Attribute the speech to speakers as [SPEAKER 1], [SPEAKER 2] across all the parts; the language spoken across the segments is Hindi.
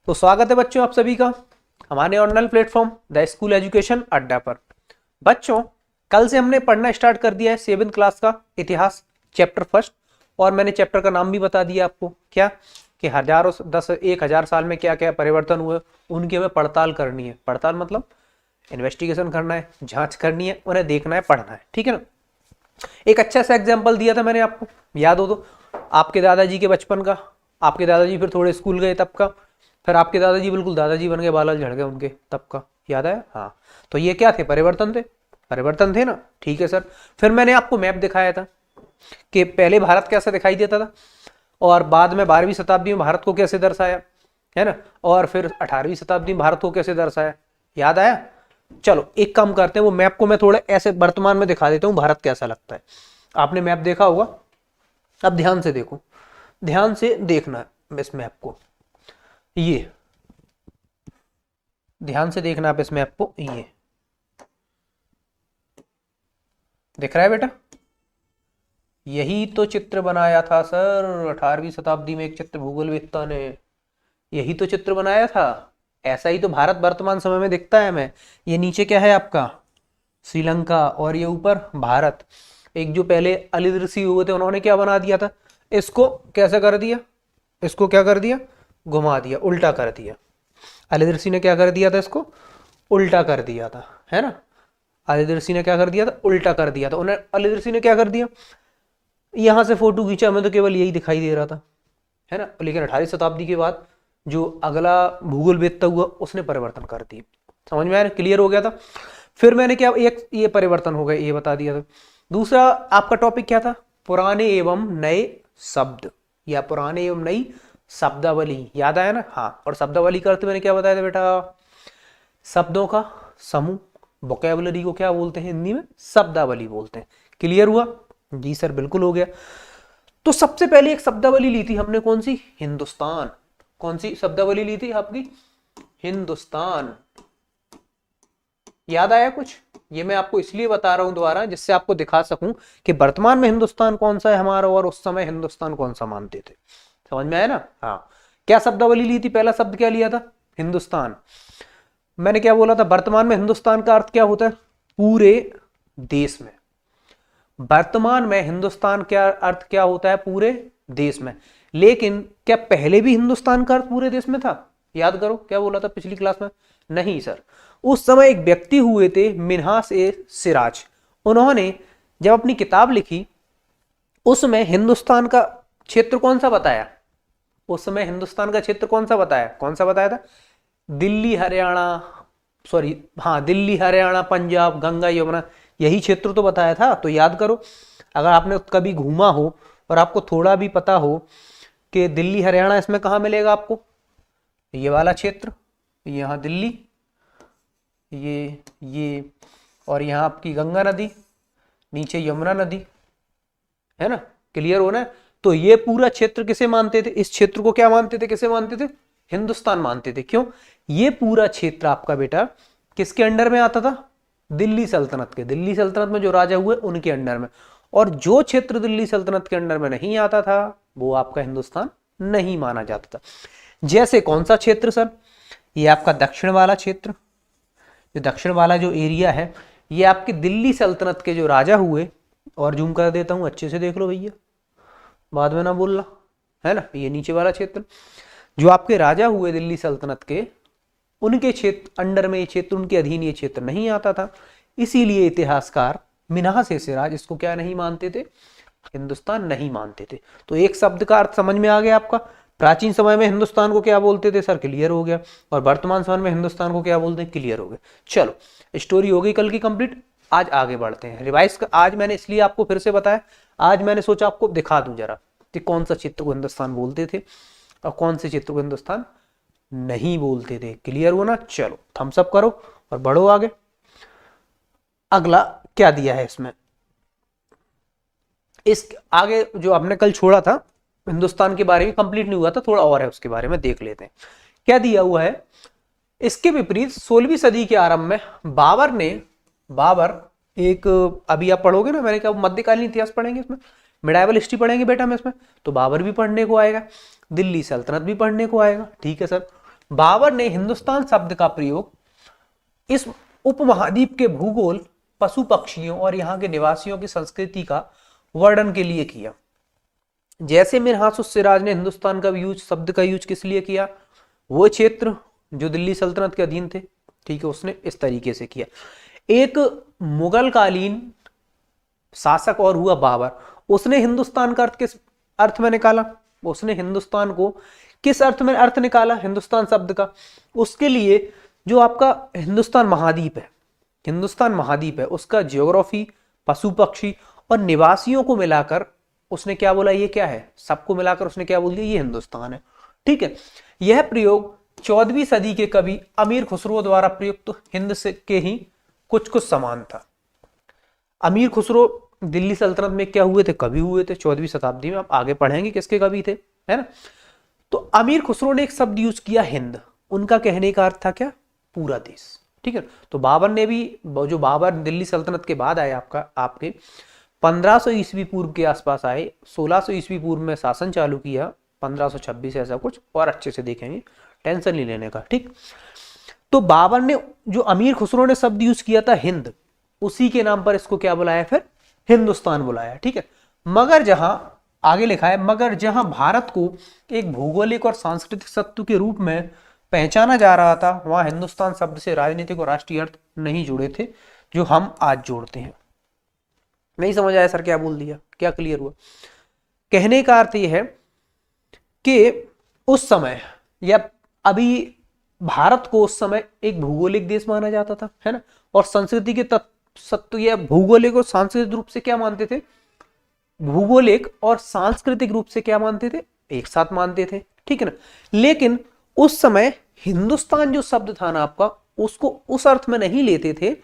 [SPEAKER 1] तो स्वागत है बच्चों आप सभी का हमारे online platform the school education अड्डा पर। बच्चों, कल से हमने पढ़ना स्टार्ट कर दिया है 7th क्लास का इतिहास चैप्टर फर्स्ट। और मैंने चैप्टर का नाम भी बता दिया आपको, क्या कि हजारों 10,000 साल में क्या क्या परिवर्तन हुए, उनकी हमें पड़ताल करनी है। पड़ताल मतलब इन्वेस्टिगेशन करना है, जांच करनी है, उन्हें देखना है, पढ़ना है, ठीक है ना। एक अच्छा सा एग्जाम्पल दिया था मैंने आपको, याद हो तो, आपके दादाजी के बचपन का। आपके दादाजी फिर थोड़े स्कूल गए तब का, फिर आपके दादाजी बिल्कुल दादाजी बन गए, बाल झड़ गए उनके तब का, याद आया? हाँ, तो ये क्या थे? परिवर्तन थे। परिवर्तन थे ना, ठीक है सर। फिर मैंने आपको मैप दिखाया था कि पहले भारत कैसा दिखाई देता था और बाद में 12वीं शताब्दी में भारत को कैसे दर्शाया, है ना, और फिर 18वीं शताब्दी में भारत को कैसे दर्शाया, याद आया? चलो एक काम करते हैं, वो मैप को मैं थोड़ा ऐसे वर्तमान में दिखा देता हूँ, भारत कैसा लगता है। आपने मैप देखा होगा, अब ध्यान से देखो, ध्यान से देखना है इस मैप को, ये ध्यान से देखना आप इस मैप को, ये दिख रहा है बेटा? यही तो चित्र बनाया था सर 18वीं शताब्दी में एक चित्र भूगोलवेत्ता ने, यही तो चित्र बनाया था। ऐसा ही तो भारत वर्तमान समय में दिखता है हमें। ये नीचे क्या है आपका? श्रीलंका, और ये ऊपर भारत। एक जो पहले अली ऋषि हुए थे, उन्होंने क्या बना दिया था? इसको कैसे कर दिया? इसको क्या कर दिया? घुमा दिया, उल्टा कर दिया। अली ऋषि ने क्या कर दिया था? इसको उल्टा कर दिया था, है ना। अली ऋषि ने क्या कर दिया था? उल्टा कर दिया था। उन्हें अली ऋषि ने क्या कर दिया? यहां से फोटो खींचा, हमें तो केवल यही दिखाई दे रहा था, है ना। लेकिन 18वीं शताब्दी के बाद जो अगला भूगोलवेत्ता हुआ, उसने परिवर्तन कर दिए। समझ में आया? क्लियर हो गया था। फिर मैंने क्या, एक ये परिवर्तन हो गए, ये बता दिया था। दूसरा आपका टॉपिक क्या था? पुराने एवं नए शब्द, या पुराने एवं नई शब्दावली, याद आया ना? हाँ, और शब्दावली का अर्थ मैंने क्या बताया था बेटा? शब्दों का समूह। वोकैबुलरी को क्या बोलते हैं हिंदी में? शब्दावली बोलते हैं। क्लियर हुआ? जी सर, बिल्कुल हो गया। तो सबसे पहले एक शब्दावली ली थी हमने, कौन सी? हिंदुस्तान। कौन सी शब्दावली ली थी आपकी? हिंदुस्तान। याद आया कुछ? ये मैं आपको इसलिए बता रहा हूं दोबारा, जिससे आपको दिखा सकूं कि वर्तमान में हिंदुस्तान कौन सा है हमारा, और उस समय हिंदुस्तान कौन सा मानते थे। समझ में आया ना? हाँ, क्या शब्दावली ली थी? पहला शब्द क्या लिया था? हिंदुस्तान। मैंने क्या बोला था? वर्तमान में हिंदुस्तान का अर्थ क्या होता है? पूरे देश में। वर्तमान में हिंदुस्तान का अर्थ क्या होता है? पूरे देश में। लेकिन क्या पहले भी हिंदुस्तान का अर्थ पूरे देश में था? याद करो, क्या बोला था पिछली क्लास में? नहीं सर, उस समय एक व्यक्ति हुए थे मिन्हास ए सिराज, उन्होंने जब अपनी किताब लिखी, उसमें हिंदुस्तान का क्षेत्र कौन सा बताया? उस समय हिंदुस्तान का क्षेत्र कौन सा बताया? कौन सा बताया था? दिल्ली हरियाणा, सॉरी हाँ, दिल्ली हरियाणा पंजाब गंगा यमुना, यही क्षेत्र तो बताया था। तो याद करो, अगर आपने कभी घूमा हो और आपको थोड़ा भी पता हो कि दिल्ली हरियाणा इसमें कहाँ मिलेगा आपको? ये वाला क्षेत्र, यहाँ दिल्ली, ये और यहाँ आपकी गंगा नदी, नीचे यमुना नदी, है ना। क्लियर हो ना? तो ये पूरा क्षेत्र किसे मानते थे? इस क्षेत्र को क्या मानते थे? किसे मानते थे? हिंदुस्तान मानते थे। क्यों? ये पूरा क्षेत्र आपका बेटा किसके अंडर में आता था? दिल्ली सल्तनत के। दिल्ली सल्तनत में जो राजा हुए उनके अंडर में। और जो क्षेत्र दिल्ली सल्तनत के अंडर में नहीं आता था, वो आपका हिंदुस्तान नहीं माना जाता था। जैसे कौन सा क्षेत्र सर? ये आपका दक्षिण वाला क्षेत्र, जो दक्षिण वाला जो एरिया है, ये आपके दिल्ली सल्तनत के जो राजा हुए, और जूम कर देता हूं, अच्छे से देख लो भैया, बाद में ना बोलना, है ना। ये नीचे वाला क्षेत्र, जो आपके राजा हुए दिल्ली सल्तनत के, उनके क्षेत्र अंडर में ये क्षेत्र, उनके अधीन ये क्षेत्र नहीं आता था। इसीलिए इतिहासकार मिन्हास ए सिराज इसको क्या नहीं मानते थे? हिंदुस्तान नहीं मानते थे। तो एक शब्द का अर्थ समझ में आ गया आपका। प्राचीन समय में हिंदुस्तान को क्या बोलते थे सर? क्लियर हो गया। और वर्तमान समय में हिंदुस्तान को क्या बोलते हैं? क्लियर हो गया। चलो, स्टोरी हो गई कल की कंप्लीट। आज आगे बढ़ते हैं। रिवाइज आज मैंने इसलिए आपको फिर से बताया, आज मैंने सोचा आपको दिखा दूं जरा कि कौन सा क्षेत्र को हिंदुस्तान बोलते थे और कौन से क्षेत्र को हिंदुस्तान नहीं बोलते थे। क्लियर हो ना? चलो थम्स अप करो और बढ़ो आगे। अगला क्या दिया है इसमें? इस आगे जो आपने कल छोड़ा था हिंदुस्तान के बारे में, कंप्लीट नहीं हुआ था, थोड़ा और है, उसके बारे में देख लेते हैं। क्या दिया हुआ है? इसके विपरीत 16वीं सदी के आरंभ में बाबर एक, अभी आप पढ़ोगे ना, मैंने कहा मध्यकालीन इतिहास पढ़ेंगे इसमें, मिडाइवल हिस्ट्री पढ़ेंगे बेटा हम इसमें, तो बाबर भी पढ़ने को आएगा, दिल्ली सल्तनत भी पढ़ने को आएगा, ठीक है सर। बाबर ने हिंदुस्तान शब्द का प्रयोग इस उपमहाद्वीप के भूगोल, पशु पक्षियों और यहाँ के निवासियों की संस्कृति का वर्णन के लिए किया। जैसे मिन्हास सिराज ने हिंदुस्तान का यूज, शब्द का यूज किस लिए किया, वो क्षेत्र जो दिल्ली सल्तनत के अधीन थे, ठीक है, उसने इस तरीके से किया। एक मुगल कालीन शासक और हुआ बाबर, उसने हिंदुस्तान का अर्थ किस अर्थ में निकाला, उसने हिंदुस्तान को किस अर्थ में अर्थ निकाला, हिंदुस्तान शब्द का। उसके लिए जो आपका हिंदुस्तान महाद्वीप है, हिंदुस्तान महाद्वीप है, उसका ज्योग्राफी, पशु पक्षी और निवासियों को मिलाकर उसने क्या बोला, ये क्या है, सबको मिलाकर उसने क्या बोल दिया, ये हिंदुस्तान है। ठीक है, यह प्रयोग 14वीं सदी के कवि अमीर खुसरो द्वारा प्रयुक्त हिंद से के ही कुछ कुछ समान था। अमीर खुसरो दिल्ली सल्तनत में क्या हुए थे, कवि हुए थे 14वीं शताब्दी में। आप आगे पढ़ेंगे किसके कवि थे, है ना। तो अमीर खुसरो ने एक शब्द यूज किया हिंद, उनका कहने का अर्थ था क्या, पूरा देश। ठीक है, तो बाबर ने भी, जो बाबर दिल्ली सल्तनत के बाद आए आपके 1500 ईस्वी पूर्व के आसपास आए, 1600 ईस्वी पूर्व में शासन चालू किया, 1526 ऐसा कुछ, और अच्छे से देखेंगे, टेंशन नहीं लेने का। ठीक, तो बाबर ने, जो अमीर खुसरो ने शब्द यूज किया था हिंद, उसी के नाम पर इसको क्या बुलाया, फिर हिंदुस्तान बुलाया। ठीक है, मगर जहां आगे लिखा है, मगर जहां भारत को एक भौगोलिक और सांस्कृतिक सत्व के रूप में पहचाना जा रहा था, वहां हिंदुस्तान शब्द से राजनीतिक और राष्ट्रीय अर्थ नहीं जुड़े थे जो हम आज जोड़ते हैं। नहीं समझ आया सर क्या बोल दिया, क्या क्लियर हुआ? कहने का अर्थ यह है कि उस समय या अभी भारत को उस समय एक भौगोलिक देश माना जाता था, है ना, और संस्कृति के सत्व या भौगोलिक और सांस्कृतिक रूप से क्या मानते थे, भौगोलिक और सांस्कृतिक रूप से क्या मानते थे, एक साथ मानते थे। ठीक है ना, लेकिन उस समय हिंदुस्तान जो शब्द था ना आपका, उसको उस अर्थ में नहीं लेते थे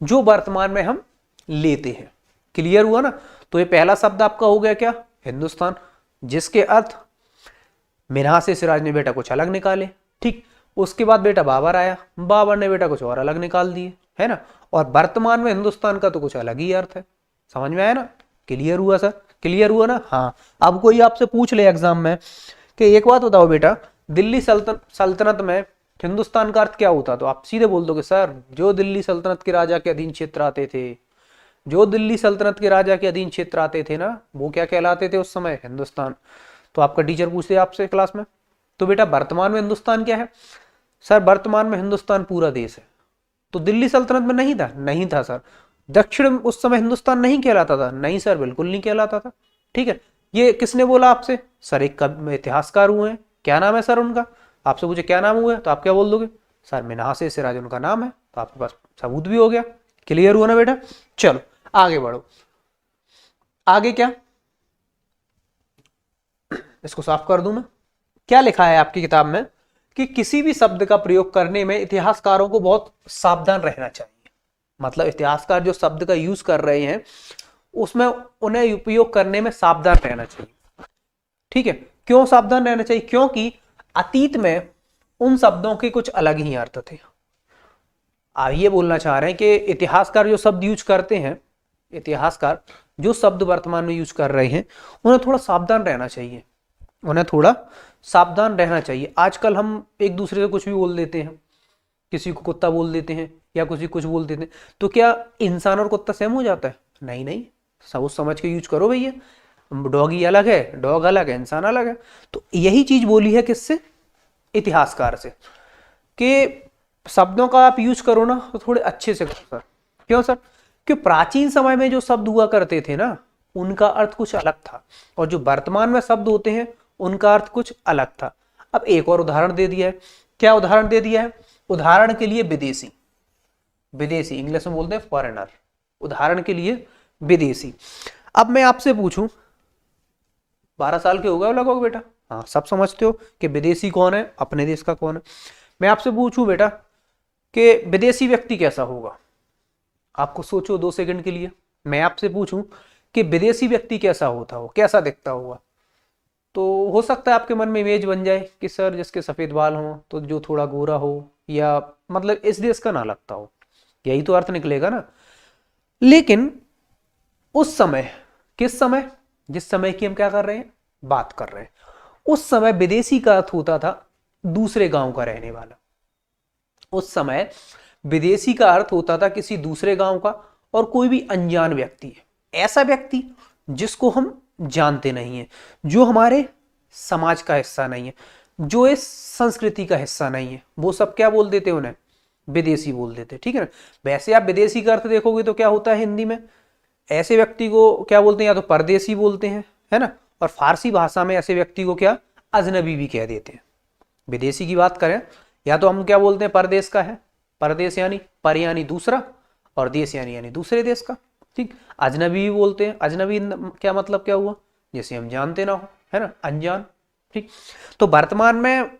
[SPEAKER 1] जो वर्तमान में हम लेते हैं। क्लियर हुआ ना? तो ये पहला शब्द आपका हो गया क्या, हिंदुस्तान, जिसके अर्थ मिन्हास सिराज ने बेटा कुछ अलग निकाले। ठीक, उसके बाद बेटा बाबर आया, बाबर ने बेटा कुछ और अलग निकाल दिए, है ना, और वर्तमान में हिंदुस्तान का तो कुछ अलग ही अर्थ है। समझ में आया ना? क्लियर हुआ सर? क्लियर हुआ ना? हाँ, अब कोई आपसे पूछ ले एग्जाम में कि एक बात बताओ बेटा, दिल्ली सल्तनत में हिंदुस्तान का अर्थ क्या होता, तो आप सीधे बोल दोगे सर जो दिल्ली सल्तनत के राजा के अधीन क्षेत्र आते थे, जो दिल्ली सल्तनत के राजा के अधीन क्षेत्र आते थे ना, वो क्या कहलाते थे उस समय, हिंदुस्तान। तो आपका टीचर पूछते आपसे क्लास में, तो बेटा वर्तमान में हिंदुस्तान क्या है? सर वर्तमान में हिंदुस्तान पूरा देश है। तो दिल्ली सल्तनत में नहीं था? नहीं था सर। दक्षिण उस समय हिंदुस्तान नहीं कहलाता था? नहीं सर, बिल्कुल नहीं कहलाता था। ठीक है, ये किसने बोला आपसे? सर एक इतिहासकार हुए हैं, क्या नाम है सर उनका? आपसे पूछे क्या नाम हुआ है तो आप क्या बोल दोगे? सर मिन्हास सिराज उनका नाम है। तो आपके पास सबूत भी हो गया। क्लियर हुआ ना बेटा? चलो आगे बढ़ो। आगे क्या, इसको साफ कर दूं मैं। क्या लिखा है आपकी किताब में कि किसी भी शब्द का प्रयोग करने में इतिहासकारों को बहुत सावधान रहना चाहिए। मतलब इतिहासकार जो शब्द का यूज कर रहे हैं उसमें उन्हें उपयोग करने में सावधान रहना चाहिए। ठीक है, क्यों सावधान रहना चाहिए? क्योंकि अतीत में उन शब्दों के कुछ अलग ही अर्थ थे। आप ये बोलना चाह रहे हैं कि इतिहासकार जो शब्द यूज करते हैं, इतिहासकार जो शब्द वर्तमान में यूज कर रहे हैं, उन्हें थोड़ा सावधान रहना चाहिए, उन्हें थोड़ा सावधान रहना चाहिए। आजकल हम एक दूसरे से कुछ भी बोल देते हैं, किसी को कुत्ता बोल देते हैं या किसी कुछ बोल देते हैं, तो क्या इंसान और कुत्ता सेम हो जाता है? नहीं नहीं, सब समझ के यूज करो भैया। डॉगी अलग है, डॉग अलग है, इंसान अलग है। तो यही चीज बोली है किससे? इतिहासकार से, कि शब्दों का आप यूज करो ना तो थोड़े अच्छे से करो सर। क्यों सर? कि प्राचीन समय में जो शब्द हुआ करते थे ना, उनका अर्थ कुछ अलग था, और जो वर्तमान में शब्द होते हैं उनका अर्थ कुछ अलग था। अब एक और उदाहरण दे दिया है। क्या उदाहरण दे दिया है? उदाहरण के लिए विदेशी, विदेशी इंग्लिश में बोलते हैं फॉरेनर, उदाहरण के लिए विदेशी। अब मैं आपसे पूछूं, 12 साल के हो गए लगोगे बेटा, हाँ सब समझते हो कि विदेशी कौन है, अपने देश का कौन है। मैं आपसे पूछूं बेटा कि विदेशी व्यक्ति कैसा होगा, आपको सोचो 2 सेकंड के लिए। मैं आपसे पूछूं कि विदेशी व्यक्ति कैसा होता हो, कैसा दिखता होगा, तो हो सकता है आपके मन में इमेज बन जाए कि सर जिसके सफेद बाल हो, तो जो थोड़ा गोरा हो, या मतलब इस देश का ना लगता हो, यही तो अर्थ निकलेगा ना। लेकिन उस समय, किस समय, जिस समय की हम क्या कर रहे हैं, बात कर रहे हैं, उस समय विदेशी का अर्थ होता था दूसरे गांव का रहने वाला। उस समय विदेशी का अर्थ होता था किसी दूसरे गांव का और कोई भी अनजान व्यक्ति है, ऐसा व्यक्ति जिसको हम जानते नहीं है, जो हमारे समाज का हिस्सा नहीं है, जो इस संस्कृति का हिस्सा नहीं है, वो सब क्या बोल देते उन्हें, विदेशी बोल देते। ठीक है ना। वैसे आप विदेशी का अर्थ देखोगे तो क्या होता है हिंदी में, ऐसे व्यक्ति को क्या बोलते हैं, या तो परदेशी बोलते हैं, है ना, और फारसी भाषा में ऐसे व्यक्ति को क्या, अजनबी भी कह देते हैं। विदेशी की बात करें या तो हम क्या बोलते हैं, परदेश का है, परदेश यानी पर यानी दूसरा, और देश यानी दूसरे देश का। ठीक, अजनबी भी बोलते हैं। अजनबी क्या मतलब क्या हुआ, जैसे हम जानते ना हो, है ना, अनजान। ठीक, तो वर्तमान में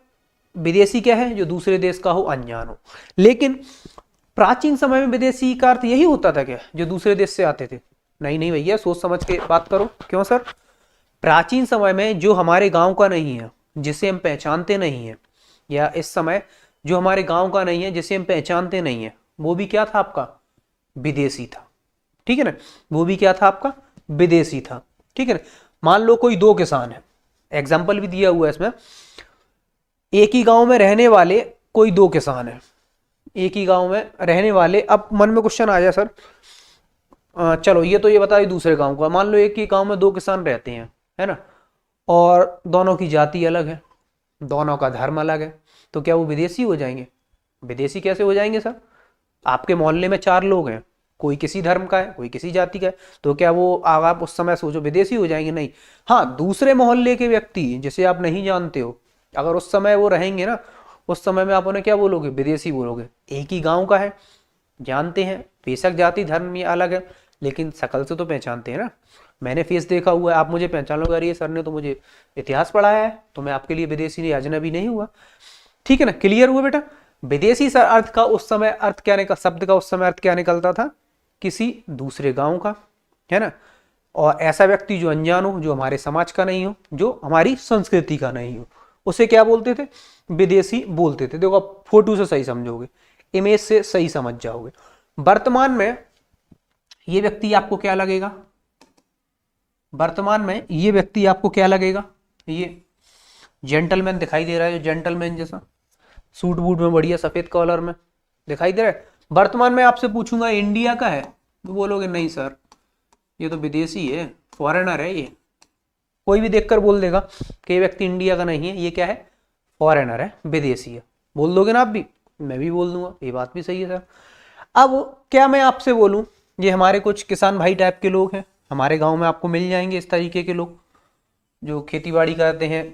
[SPEAKER 1] विदेशी क्या है, जो दूसरे देश का हो, अनजान हो। लेकिन प्राचीन समय में विदेशी का अर्थ यही होता था क्या, जो दूसरे देश से आते थे? नहीं नहीं भैया, सोच समझ के बात करो। क्यों सर? प्राचीन समय में जो हमारे गांव का नहीं है, जिसे हम पहचानते नहीं है, या इस समय जो हमारे गांव का नहीं है, जिसे हम पहचानते नहीं है, वो भी क्या था आपका, विदेशी था। ठीक है ना, वो भी क्या था आपका, विदेशी था। ठीक है ना। मान लो कोई दो किसान है, एग्जाम्पल भी दिया हुआ है इसमें, एक ही गांव में रहने वाले कोई दो किसान है, एक ही गांव में रहने वाले। अब मन में क्वेश्चन आ जाए सर, चलो ये तो ये बताइए दूसरे गांव का, मान लो एक ही गांव में दो किसान रहते हैं, है ना, और दोनों की जाति अलग है, दोनों का धर्म अलग है, तो क्या वो विदेशी हो जाएंगे? विदेशी कैसे हो जाएंगे सर? आपके मोहल्ले में चार लोग हैं, कोई किसी धर्म का है, कोई किसी जाति का है, तो क्या वो आप उस समय सोचो विदेशी हो जाएंगे? नहीं। हाँ, दूसरे मोहल्ले के व्यक्ति जिसे आप नहीं जानते हो, अगर उस समय वो रहेंगे ना, उस समय में आप उन्हें क्या बोलोगे, विदेशी बोलोगे। एक ही गांव का है, जानते हैं, बेशक जाति धर्म ये अलग है, लेकिन शकल से तो पहचानते हैं ना। मैंने फेस देखा हुआ है, आप मुझे पहचान लो, अरे ये सर ने तो मुझे इतिहास पढ़ाया है, तो मैं आपके लिए विदेशी नहीं, अजनबी नहीं हुआ। ठीक है ना, क्लियर हुआ बेटा? विदेशी सर अर्थ का उस समय अर्थ क्या निकल, शब्द का उस समय अर्थ क्या निकलता था, किसी दूसरे गांव का, है ना, और ऐसा व्यक्ति जो अनजान हो, जो हमारे समाज का नहीं हो, जो हमारी संस्कृति का नहीं हो, उसे क्या बोलते थे, विदेशी बोलते थे। देखो आप फोटो से सही समझोगे, इमेज से सही समझ जाओगे। वर्तमान में ये व्यक्ति आपको क्या लगेगा, वर्तमान में ये व्यक्ति आपको क्या लगेगा, ये जेंटलमैन दिखाई दे रहा है, जो जेंटलमैन जैसा सूट बूट में बढ़िया सफेद कॉलर में दिखाई दे रहा है। वर्तमान में आपसे पूछूंगा इंडिया का है, तो बोलोगे नहीं सर ये तो विदेशी है, फॉरेनर है ये। कोई भी देखकर बोल देगा कि ये व्यक्ति इंडिया का नहीं है, ये क्या है, फॉरेनर है, विदेशी है, बोल दोगे ना आप भी, मैं भी बोल दूंगा, ये बात भी सही है सर। अब क्या मैं आपसे बोलूं, ये हमारे कुछ किसान भाई टाइप के लोग हैं, हमारे गांव में आपको मिल जाएंगे इस तरीके के लोग, जो खेती बाड़ी करते हैं,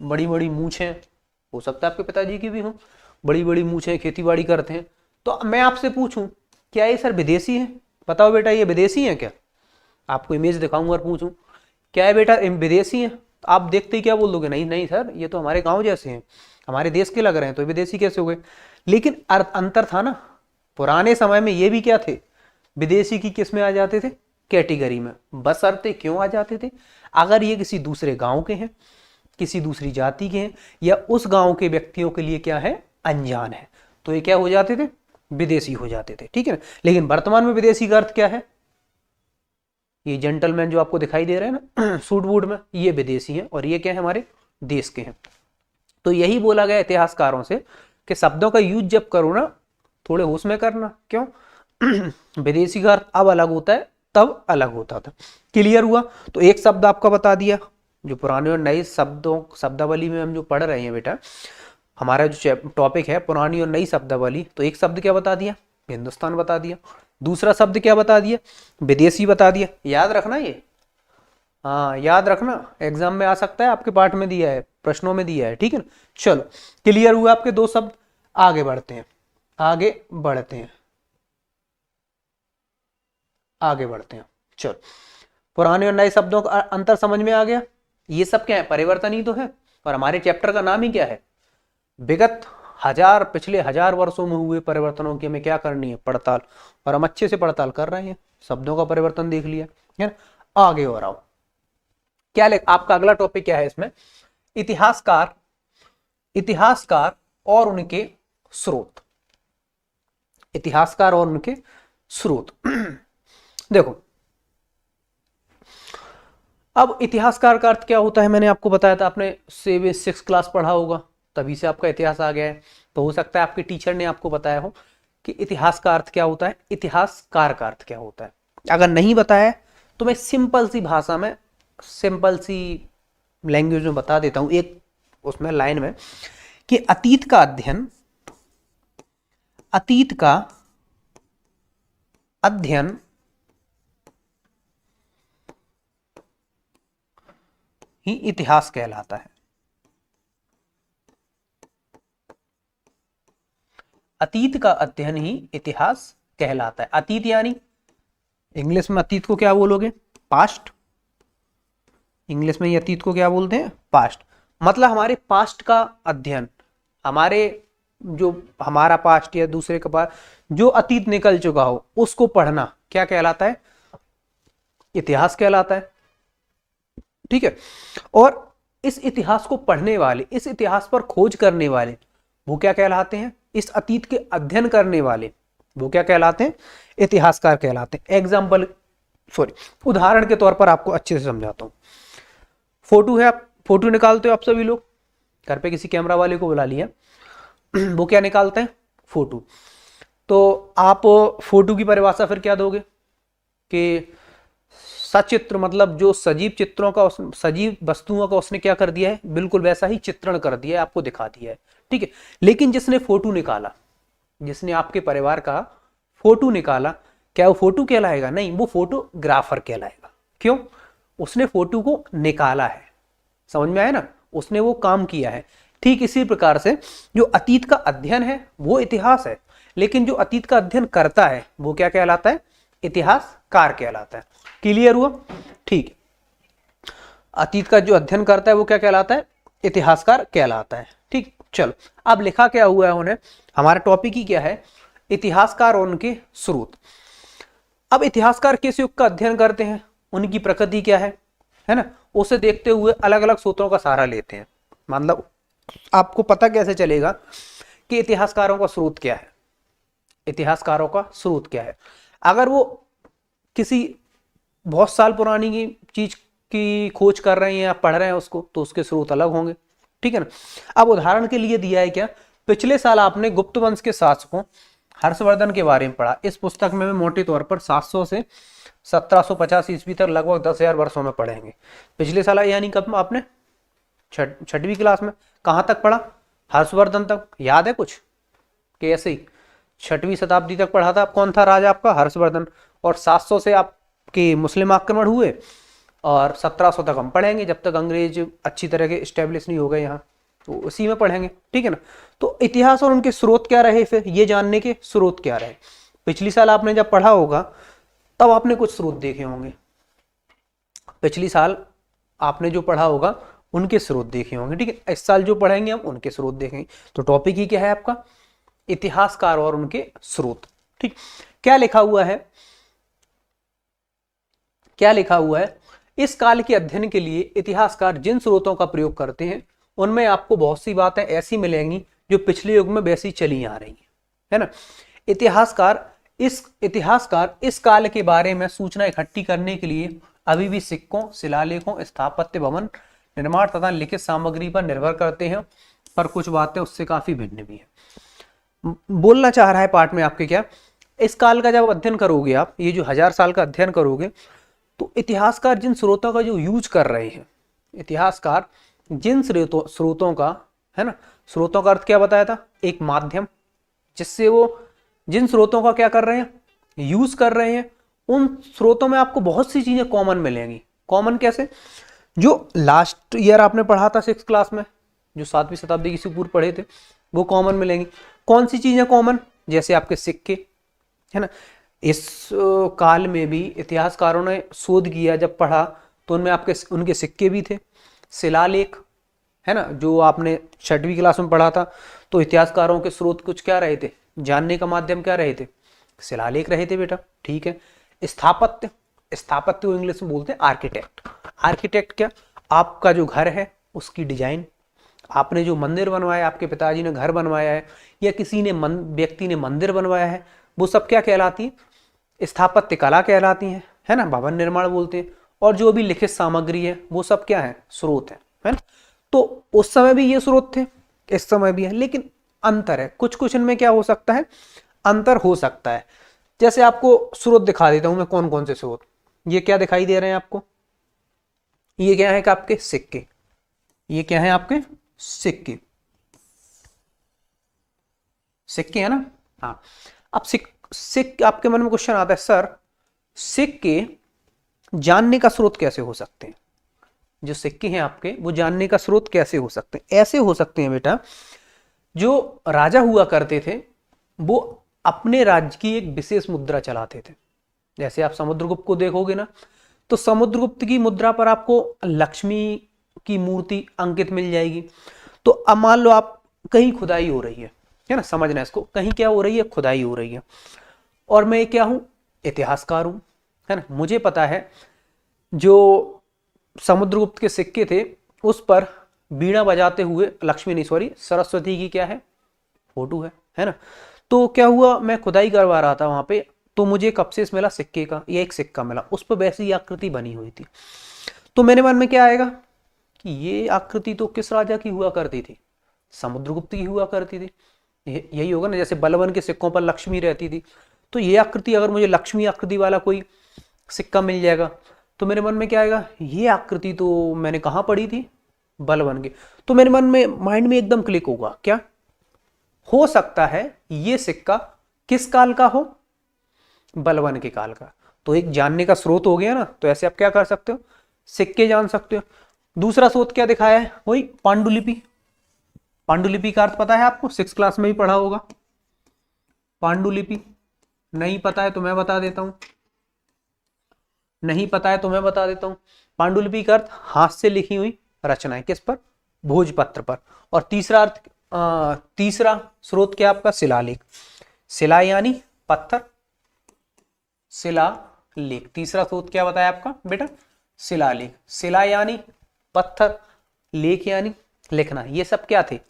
[SPEAKER 1] बड़ी बड़ी मूछें, हो सकता है आपके पिताजी की भी हो, बड़ी बड़ी मूछें, खेती बाड़ी करते हैं। तो मैं आपसे पूछूं क्या ये सर विदेशी है? बताओ बेटा ये विदेशी है क्या? आपको इमेज दिखाऊंगा और पूछूं क्या है बेटा विदेशी है? आप देखते ही क्या बोल दोगे, नहीं नहीं सर ये तो हमारे गांव जैसे हैं, हमारे देश के लग रहे हैं, तो विदेशी कैसे हो गए? लेकिन अंतर था ना, पुराने समय में ये भी क्या थे, विदेशी की किस में आ जाते थे, कैटेगरी में। बशर्ते क्यों आ जाते थे, अगर ये किसी दूसरे गांव के हैं, किसी दूसरी जाति के हैं, या उस गांव के व्यक्तियों के लिए क्या है, अनजान है, तो ये क्या हो जाते थे, विदेशी हो जाते थे। ठीक है ना। लेकिन वर्तमान में विदेशी का अर्थ क्या है, ये जेंटलमैन जो आपको दिखाई दे रहे हैं ना सूट बूट में, ये विदेशी हैं, और ये क्या है, हमारे देश के हैं। तो यही बोला गया इतिहासकारों से कि शब्दों का यूज जब करो ना, थोड़े होश में करना। क्यों? विदेशी का अर्थ अब अलग होता है, तब अलग होता था। क्लियर हुआ? तो एक शब्द आपका बता दिया, जो पुराने और नए शब्दों शब्दावली में हम जो पढ़ रहे हैं बेटा, हमारा जो टॉपिक है पुरानी और नई शब्दावली, तो एक शब्द क्या बता दिया, हिंदुस्तान बता दिया। दूसरा शब्द क्या बता दिया, विदेशी बता दिया। याद रखना ये, हाँ याद रखना, एग्जाम में आ सकता है, आपके पाठ में दिया है, प्रश्नों में दिया है। ठीक है ना। चलो क्लियर हुआ आपके दो शब्द। आगे बढ़ते हैं, आगे बढ़ते हैं, आगे बढ़ते हैं। चलो, पुराने और नए शब्दों का अंतर समझ में आ गया। ये सब क्या है, परिवर्तन ही तो है। और हमारे चैप्टर का नाम ही क्या है, विगत पिछले 1000 वर्षों में हुए परिवर्तनों की हमें क्या करनी है, पड़ताल। और हम अच्छे से पड़ताल कर रहे हैं, शब्दों का परिवर्तन देख लिया है ना। आगे और आओ, क्या आपका अगला टॉपिक क्या है इसमें, इतिहासकार, इतिहासकार और उनके स्रोत, इतिहासकार और उनके स्रोत। देखो अब इतिहासकार का अर्थ क्या होता है, मैंने आपको बताया था, आपने 6 क्लास पढ़ा होगा, तभी से आपका इतिहास आ गया है। तो हो सकता है आपके टीचर ने आपको बताया हो कि इतिहास का अर्थ क्या होता है, इतिहासकार का अर्थ क्या होता है। अगर नहीं बताया है तो मैं सिंपल सी भाषा में, सिंपल सी लैंग्वेज में बता देता हूं, एक उसमें लाइन में, कि अतीत का अध्ययन ही इतिहास कहलाता है। अतीत का अध्ययन ही इतिहास कहलाता है। अतीत यानी इंग्लिश में अतीत को क्या बोलोगे, पास्ट। इंग्लिश में ये अतीत को क्या बोलते हैं, पास्ट। मतलब हमारे पास्ट का अध्ययन, हमारे जो हमारा पास्ट या दूसरे का पास्ट, जो अतीत निकल चुका हो उसको पढ़ना क्या कहलाता है, इतिहास कहलाता है। ठीक है। और इस इतिहास को पढ़ने वाले, इस इतिहास पर खोज करने वाले, वो क्या कहलाते हैं, इस अतीत के अध्ययन करने वाले, वो क्या कहलाते हैं, इतिहासकार कहलाते हैं। एग्जाम्पल, उदाहरण के तौर पर आपको अच्छे से समझाता हूं। फोटो है, आप फोटो निकालते हो, आप सभी लोग घर पे किसी कैमरा वाले को बुला लिया, वो क्या निकालते हैं, फोटो। तो आप फोटो की परिभाषा फिर क्या दोगे कि सचित्र, मतलब जो सजीव चित्रों का, सजीव वस्तुओं का उसने क्या कर दिया है, बिल्कुल वैसा ही चित्रण कर दिया है, आपको दिखा दिया है। ठीक है। लेकिन जिसने फोटो निकाला, जिसने आपके परिवार का फोटो निकाला, क्या वो फोटो कहलाएगा, नहीं, वो फोटोग्राफर कहलाएगा। क्यों, उसने फोटो को निकाला है, समझ में आया ना, उसने वो काम किया है। ठीक इसी प्रकार से जो अतीत का अध्ययन है वो इतिहास है, लेकिन जो अतीत का अध्ययन करता है वो क्या कहलाता है, इतिहासकार कहलाता है। क्लियर हुआ, ठीक। अतीत का जो अध्ययन करता है वो क्या कहलाता है, इतिहासकार कहलाता है। ठीक, चलो अब लिखा क्या हुआ है उन्हें, हमारा टॉपिक ही क्या है, इतिहासकार और उनके स्रोत। अब इतिहासकार किस युग का अध्ययन करते हैं, उनकी प्रकृति क्या है ना, उसे देखते हुए अलग अलग स्रोतों का सहारा लेते हैं। मतलब आपको पता कैसे चलेगा कि इतिहासकारों का स्रोत क्या है, इतिहासकारों का स्रोत क्या है। अगर वो किसी बहुत साल पुरानी की चीज की खोज कर रहे हैं या पढ़ रहे हैं उसको, तो उसके स्रोत अलग होंगे। ठीक है ना। अब उदाहरण के लिए दिया है क्या, पिछले साल आपने गुप्त वंश के शासकों हर्षवर्धन के बारे में पढ़ा। इस पुस्तक में मोटे तौर पर 700 से 1750 ईस्वी तक लगभग 10,000 वर्षों में पढ़ेंगे। पिछले साल यानी कब आपने, छठवीं क्लास में, कहां तक पढ़ा, हर्षवर्धन तक, याद है कुछ कि ऐसे ही 6वीं शताब्दी तक पढ़ा था। कौन था राजा आपका, हर्षवर्धन। और 700 से आपके मुस्लिम आक्रमण हुए और 1700 तक हम पढ़ेंगे, जब तक अंग्रेज अच्छी तरह के स्टेब्लिश नहीं हो गए यहाँ, तो उसी में पढ़ेंगे। ठीक है ना। तो इतिहास और उनके स्रोत क्या रहे, फिर ये जानने के स्रोत क्या रहे। पिछली साल आपने जब पढ़ा होगा तब आपने कुछ स्रोत देखे होंगे, पिछली साल आपने जो पढ़ा होगा उनके स्रोत देखे होंगे। ठीक है। इस साल जो पढ़ेंगे हम उनके स्रोत देखेंगे। तो टॉपिक ही क्या है आपका, इतिहासकार और उनके स्रोत। ठीक, क्या लिखा हुआ है, क्या लिखा हुआ है, इस काल के अध्ययन के लिए इतिहासकार जिन स्रोतों का प्रयोग करते हैं उनमें आपको बहुत सी बातें ऐसी मिलेंगी जो पिछले युग में वैसी चली आ रही है ना। इतिहासकार इस काल के बारे में सूचना इकट्ठी करने के लिए अभी भी सिक्कों, शिलालेखों, स्थापत्य, भवन निर्माण तथा लिखित सामग्री पर निर्भर करते हैं, पर कुछ बातें उससे काफी भिन्न भी है। बोलना चाह रहा है पाठ में आपके क्या, इस काल का जब अध्ययन करोगे आप, ये जो 1000 साल का अध्ययन करोगे, तो इतिहासकार जिन स्रोतों का जो यूज कर रहे हैं, इतिहासकार जिन स्रोतों का, है ना, स्रोतों का अर्थ क्या बताया था, एक माध्यम, जिससे वो जिन स्रोतों का क्या कर रहे हैं, यूज कर रहे हैं, उन स्रोतों में आपको बहुत सी चीजें कॉमन मिलेंगी। कॉमन कैसे, जो लास्ट ईयर आपने पढ़ा था 6th क्लास में, जो 7वीं शताब्दी की पूर्व पढ़े थे, वो कॉमन मिलेंगी। कौन सी चीजें कॉमन, जैसे आपके सिक्के, है ना। इस काल में भी इतिहासकारों ने शोध किया, जब पढ़ा तो उनमें आपके उनके सिक्के भी थे। शिलालेख, है ना, जो आपने 6वीं क्लास में पढ़ा था, तो इतिहासकारों के स्रोत कुछ क्या रहे थे, जानने का माध्यम क्या रहे थे, शिलालेख रहे थे बेटा। ठीक है। स्थापत्य, स्थापत्य को इंग्लिश में बोलते हैं आर्किटेक्ट। आर्किटेक्ट क्या, आपका जो घर है उसकी डिजाइन, आपने जो मंदिर बनवाया, आपके पिताजी ने घर बनवाया है या किसी ने व्यक्ति ने मंदिर बनवाया है, वो सब क्या कहलाती है, स्थापत्य कला कहलाती है ना, भवन निर्माण बोलते हैं। और जो भी लिखित सामग्री है वो सब क्या है, स्रोत है ना। तो उस समय भी ये स्रोत थे, इस समय भी है, लेकिन अंतर है, कुछ कुछ इनमें क्या हो सकता है, अंतर हो सकता है। जैसे आपको स्रोत दिखा देता हूं मैं, कौन कौन से स्रोत, ये क्या दिखाई दे रहे हैं आपको, ये क्या है कि आपके सिक्के, ये क्या है आपके सिक्के, सिक्के है ना। हाँ, अब सिक्के आपके मन में क्वेश्चन आता है, सर सिक्के जानने का स्रोत कैसे हो सकते हैं, जो सिक्के हैं आपके वो जानने का स्रोत कैसे हो सकते हैं। ऐसे हो सकते हैं बेटा, जो राजा हुआ करते थे वो अपने राज्य की एक विशेष मुद्रा चलाते थे। जैसे आप समुद्रगुप्त को देखोगे ना, तो समुद्रगुप्त की मुद्रा पर आपको लक्ष्मी की मूर्ति अंकित मिल जाएगी। तो अब मान लो आप कहीं खुदाई हो रही है ना, समझना इसको, कहीं क्या हो रही है, खुदाई हो रही है, और मैं क्या हूं, इतिहासकार हूं, है ना। मुझे पता है जो समुद्रगुप्त के सिक्के थे उस पर बीड़ा बजाते हुए लक्ष्मी नहीं, सॉरी, सरस्वती की क्या है, फोटो है ना। तो क्या हुआ, मैं खुदाई करवा रहा था वहां पे, तो मुझे एक अवशेष मिला सिक्के का, या एक सिक्का मिला, उस पर वैसी आकृति बनी हुई थी। तो मेरे मन में क्या आएगा कि ये आकृति तो किस राजा की हुआ करती थी, समुद्रगुप्त की हुआ करती थी। यही होगा ना, जैसे बलवन के सिक्कों पर लक्ष्मी रहती थी, तो ये आकृति, अगर मुझे लक्ष्मी आकृति वाला कोई सिक्का मिल जाएगा तो मेरे मन में क्या आएगा, ये आकृति तो मैंने कहाँ पढ़ी थी, बलवन के। तो मेरे मन में, माइंड में एकदम क्लिक होगा, क्या हो सकता है ये सिक्का किस काल का हो, बलवन के काल का। तो एक जानने का स्रोत हो गया ना। तो ऐसे आप क्या कर सकते हो, सिक्के जान सकते हो। दूसरा स्रोत क्या दिखाया है, वही पांडुलिपि। पांडुलिपि का अर्थ पता है आपको, 6th क्लास में भी पढ़ा होगा। पांडुलिपि नहीं पता है तो मैं बता देता हूं, नहीं पता है तो मैं बता देता हूं। पांडुलिपि का अर्थ हाथ से लिखी हुई रचनाएं, किस पर, भोजपत्र पर। और तीसरा अर्थ, तीसरा स्रोत क्या आपका, शिलालेख। शिला यानी पत्थर, शिलालेख। तीसरा स्रोत क्या बताया आपका बेटा, शिलालेख। शिला यानी पत्थर, लेख यानी लिखना। ये सब क्या थे,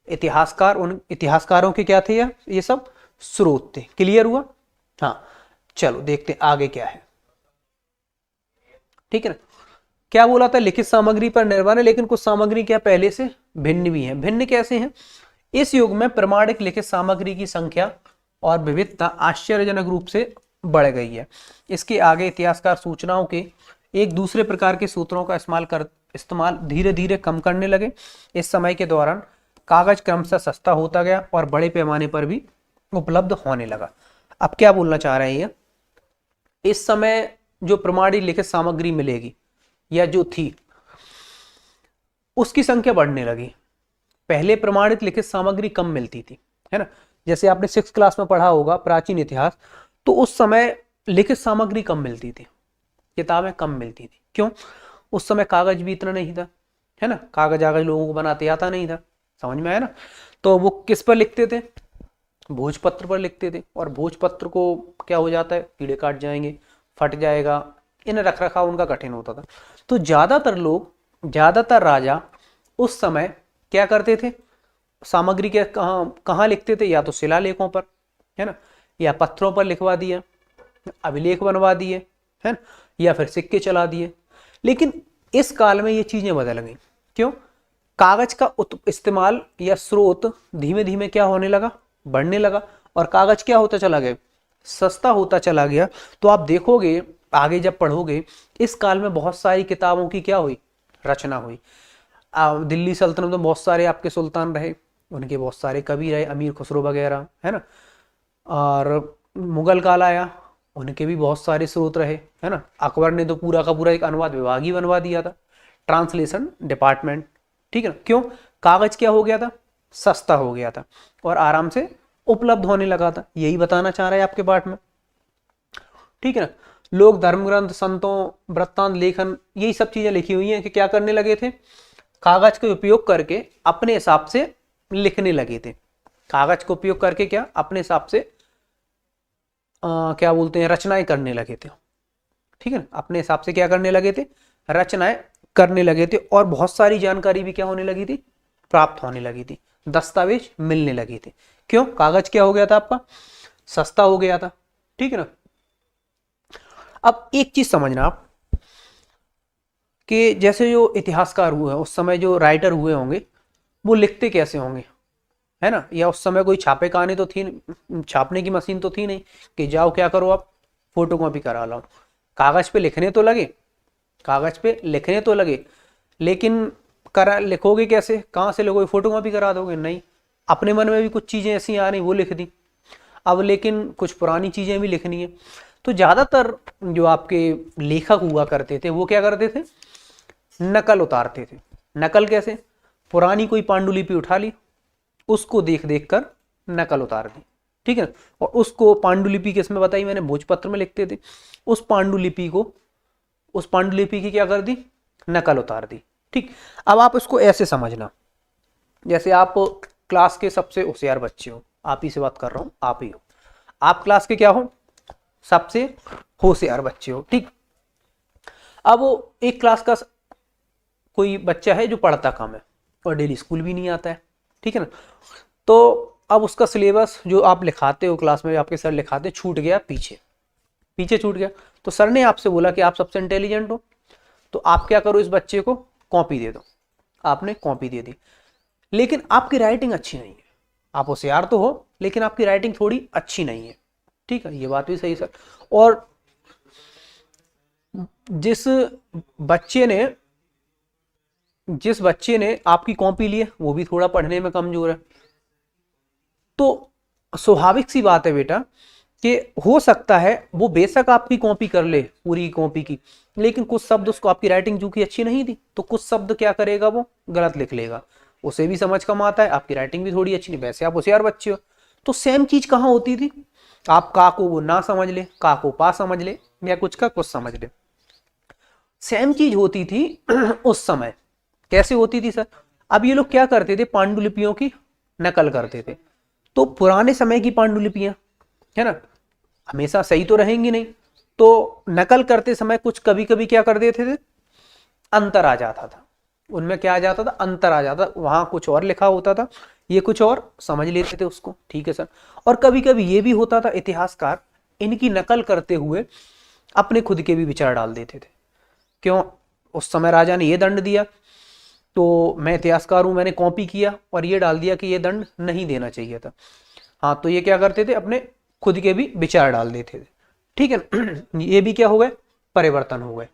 [SPEAKER 1] इतिहासकार, उन इतिहासकारों के क्या थे ये सब स्रोत थे। क्लियर हुआ। हाँ, चलो देखते हैं आगे क्या है, ठीक है ना। क्या बोला था, लिखित सामग्री पर निर्भर है, लेकिन कुछ सामग्री क्या पहले से भिन्न भी है। भिन्न कैसे हैं, इस युग में प्रमाणिक लिखित सामग्री की संख्या और विविधता आश्चर्यजनक रूप से बढ़ गई है। इसके आगे इतिहासकार सूचनाओं के एक दूसरे प्रकार के सूत्रों का इस्तेमाल धीरे धीरे कम करने लगे। इस समय के दौरान कागज क्रमशः सस्ता होता गया और बड़े पैमाने पर भी उपलब्ध होने लगा। अब क्या बोलना चाह रहे हैं, इस समय जो प्रमाणिक लिखित सामग्री मिलेगी या जो थी उसकी संख्या बढ़ने लगी। पहले प्रमाणित लिखित सामग्री कम मिलती थी, है ना। जैसे आपने 6th क्लास में पढ़ा होगा प्राचीन इतिहास, तो उस समय लिखित सामग्री कम मिलती थी, किताबें कम मिलती थी। क्यों, उस समय कागज भी इतना नहीं था, है ना। कागज आगज लोगों को बनाते आता नहीं था, समझ में आया ना। तो वो किस पर लिखते थे, भोजपत्र पर लिखते थे। और भोजपत्र को क्या हो जाता है, कीड़े काट जाएंगे, फट जाएगा, इन रख रखाव उनका कठिन होता था। तो ज्यादातर राजा उस समय क्या करते थे, सामग्री के कहाँ लिखते थे, या तो शिलालेखों पर, है ना, या पत्थरों पर लिखवा दिया, अभिलेख बनवा दिए, है ना, या फिर सिक्के चला दिए। लेकिन इस काल में ये चीजें बदल गई। क्यों, कागज का इस्तेमाल या स्रोत धीमे धीमे क्या होने लगा, बढ़ने लगा, और कागज क्या होता चला गया, सस्ता होता चला गया। तो आप देखोगे आगे जब पढ़ोगे, इस काल में बहुत सारी किताबों की क्या हुई, रचना हुई। दिल्ली सल्तनत में बहुत सारे आपके सुल्तान रहे, उनके बहुत सारे कवि रहे, अमीर खुसरो वगैरह, है ना। और मुगल काल आया, उनके भी बहुत सारे स्रोत रहे, है ना। अकबर ने तो पूरा का पूरा एक अनुवाद विभाग ही बनवा दिया था, ट्रांसलेशन डिपार्टमेंट, ठीक है ना। क्यों, कागज क्या हो गया था, सस्ता हो गया था और आराम से उपलब्ध होने लगा था। यही बताना चाह रहे हैं आपके पाठ में, ठीक है ना। लोग धर्म ग्रंथ, संतों, वृत्तांत, लेखन, यही सब चीजें लिखी हुई हैं कि क्या करने लगे थे, कागज का उपयोग करके अपने हिसाब से लिखने लगे थे। कागज का उपयोग करके क्या, अपने हिसाब से क्या बोलते हैं, रचनाएं करने लगे थे, ठीक है ना। अपने हिसाब से क्या करने लगे थे, रचनाएं करने लगे थे। और बहुत सारी जानकारी भी क्या होने लगी थी, प्राप्त होने लगी थी, दस्तावेज मिलने लगे थे। क्यों, कागज क्या हो गया था आपका, सस्ता हो गया था, ठीक है ना। अब एक चीज समझना आप, कि जैसे जो इतिहासकार हुए उस समय जो राइटर हुए होंगे, वो लिखते कैसे होंगे, है ना। या उस समय कोई छापे खाने तो थी, छापने की मशीन तो थी नहीं कि जाओ क्या करो आप फोटो कॉपी करा लो। कागज पे लिखने तो लगे, कागज पे लिखने तो लगे, लेकिन करा लिखोगे कैसे, कहाँ से लिखोगे, फोटो कॉपी करा दोगे, नहीं। अपने मन में भी कुछ चीजें ऐसी आ रही वो लिख दी। अब लेकिन कुछ पुरानी चीजें भी लिखनी है, तो ज्यादातर जो आपके लेखक हुआ करते थे वो क्या करते थे, नकल उतारते थे। नकल कैसे, पुरानी कोई पांडुलिपि उठा ली, उसको देख देख कर नकल उतार दी, ठीक है। और उसको पांडुलिपि किसमें बताई मैंने, भोजपत्र में लिखते थे। उस पांडुलिपि की क्या कर दी, नकल उतार दी, ठीक। अब आप इसको ऐसे समझना, जैसे आप क्लास के सबसे होशियार बच्चे हो, आप ही से बात कर रहा हूं, आप ही हो, आप क्लास के क्या हो, सबसे होशियार बच्चे हो, ठीक। अब एक क्लास का कोई बच्चा है जो पढ़ता कम है और डेली स्कूल भी नहीं आता है, ठीक है ना। तो अब उसका सिलेबस जो आप लिखाते हो क्लास में, आपके सर लिखाते, छूट गया, पीछे छूट गया। तो सर ने आपसे बोला कि आप सबसे इंटेलिजेंट हो, तो आप क्या करो, इस बच्चे को कॉपी दे दो। आपने कॉपी दे दी, लेकिन आपकी राइटिंग अच्छी नहीं है, आप होशियार तो हो लेकिन आपकी राइटिंग थोड़ी अच्छी नहीं है, ठीक है, ये बात भी सही सर। और जिस बच्चे ने आपकी कॉपी ली है वो भी थोड़ा पढ़ने में कमजोर है, तो स्वाभाविक सी बात है बेटा कि हो सकता है वो बेशक आपकी कॉपी कर ले पूरी कॉपी की, लेकिन कुछ शब्द उसको, आपकी राइटिंग जो कि अच्छी नहीं थी तो कुछ शब्द क्या करेगा, वो गलत लिख लेगा, उसे भी समझ कम आता है, आपकी राइटिंग भी थोड़ी अच्छी नहीं, वैसे आप होशियार बच्चे हो। तो सेम चीज कहाँ होती थी, आप का को वो ना समझ ले, का को पा समझ ले, या कुछ का कुछ समझ ले, सेम चीज होती थी उस समय। कैसे होती थी सर, अब ये लोग क्या करते थे, पांडुलिपियों की नकल करते थे। तो पुराने समय की पांडुलिपियां, है ना, हमेशा सही तो रहेंगी नहीं, तो नकल करते समय कुछ कभी कभी क्या कर देते थे, अंतर आ जाता था, उनमें क्या आ जाता था, अंतर आ जाता, वहां कुछ और लिखा होता था, ये कुछ और समझ लेते थे उसको, ठीक है सर। और कभी कभी ये भी होता था, इतिहासकार इनकी नकल करते हुए अपने खुद के भी विचार डाल देते थे। क्यों, उस समय राजा ने ये दंड दिया, तो मैं इतिहासकार हूं, मैंने कॉपी किया और ये डाल दिया कि ये दंड नहीं देना चाहिए था। हाँ, तो ये क्या करते थे, अपने खुद के भी विचार डाल देते थे, ठीक है। ये भी क्या हो गए, परिवर्तन हो गए,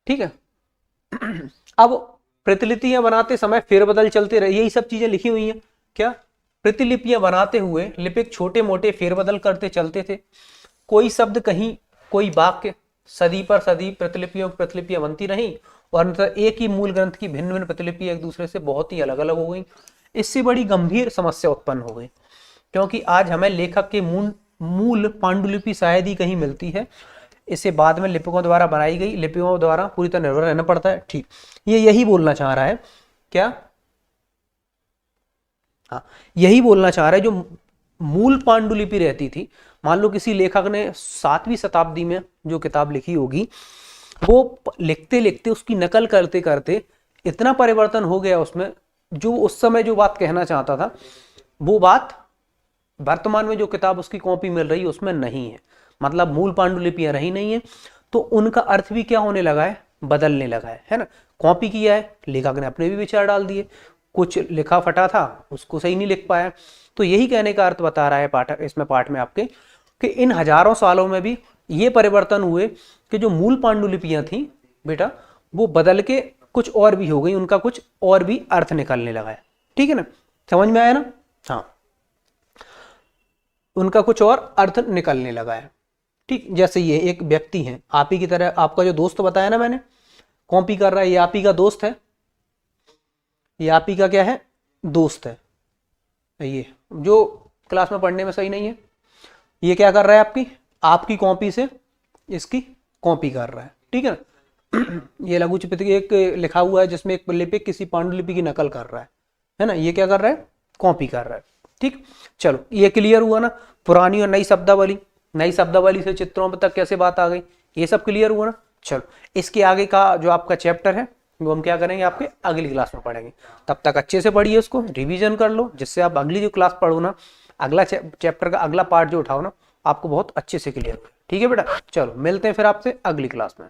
[SPEAKER 1] ठीक है। अब प्रतिलिपियां बनाते समय फेरबदल चलते रहे, यही सब चीजें लिखी हुई हैं क्या, प्रतिलिपियां बनाते हुए लिपिक छोटे मोटे फेरबदल करते चलते थे। कोई शब्द कहीं, कोई वाक्य, सदी पर सदी प्रतिलिपियां बनती रही, और अंततः एक ही मूल ग्रंथ की भिन्न भिन्न प्रतिलिपियां एक दूसरे से बहुत ही अलग अलग हो गई। इससे बड़ी गंभीर समस्या उत्पन्न हो गई, क्योंकि आज हमें लेखक के मूल पांडुलिपि शायद ही कहीं मिलती है, इसे बाद में लिपिकों द्वारा बनाई गई लिपिकों द्वारा पूरी तरह निर्भर रहना पड़ता है, ठीक। ये यही बोलना चाह रहा है क्या, हाँ, यही बोलना चाह रहा है, जो मूल पांडुलिपि रहती थी, मान लो किसी लेखक ने 7वीं शताब्दी में जो किताब लिखी होगी, वो लिखते लिखते उसकी नकल करते करते इतना परिवर्तन हो गया उसमें, जो उस समय जो बात कहना चाहता था वो बात वर्तमान में जो किताब उसकी कॉपी मिल रही है उसमें नहीं है, मतलब मूल पांडुलिपियां रही नहीं है, तो उनका अर्थ भी क्या होने लगा है, बदलने लगा है ना। कॉपी किया है, लेखक ने अपने भी विचार डाल दिए, कुछ लिखा फटा था उसको सही नहीं लिख पाया। तो यही कहने का अर्थ बता रहा है पाठक इसमें पाठ में आपके, कि इन हजारों सालों में भी ये परिवर्तन हुए कि जो मूल पांडुलिपियां थी बेटा, वो बदल के कुछ और भी हो गई, उनका कुछ और भी अर्थ निकलने लगा है, ठीक है ना, समझ में आया ना, हाँ, उनका कुछ और अर्थ निकलने लगा है, ठीक। जैसे ये एक व्यक्ति है, आप ही की तरह, आपका जो दोस्त बताया ना मैंने, कॉपी कर रहा है, ये आप ही का दोस्त है, ये आप ही का क्या है, दोस्त है, ये जो क्लास में पढ़ने में सही नहीं है, ये क्या कर रहा है, आपकी कॉपी से इसकी कॉपी कर रहा है, ठीक है ना। ये लघु चित्र एक लिखा हुआ है जिसमें एक लिपिक किसी पांडुलिपि की नकल कर रहा है ना, ये क्या कर रहा है, कॉपी कर रहा है, ठीक। चलो, ये क्लियर हुआ ना, पुरानी और नई शब्दावली, नई शब्दावली से चित्रों तक कैसे बात आ गई, ये सब क्लियर हुआ ना। चलो, इसके आगे का जो आपका चैप्टर है वो हम क्या करेंगे, आपके अगली क्लास में पढ़ेंगे। तब तक अच्छे से पढ़िए, उसको रिवीजन कर लो, जिससे आप अगली जो क्लास पढ़ो ना, अगला चैप्टर का अगला पार्ट जो उठाओ ना, आपको बहुत अच्छे से क्लियर हो, ठीक है बेटा। चलो, मिलते हैं फिर आपसे अगली क्लास में।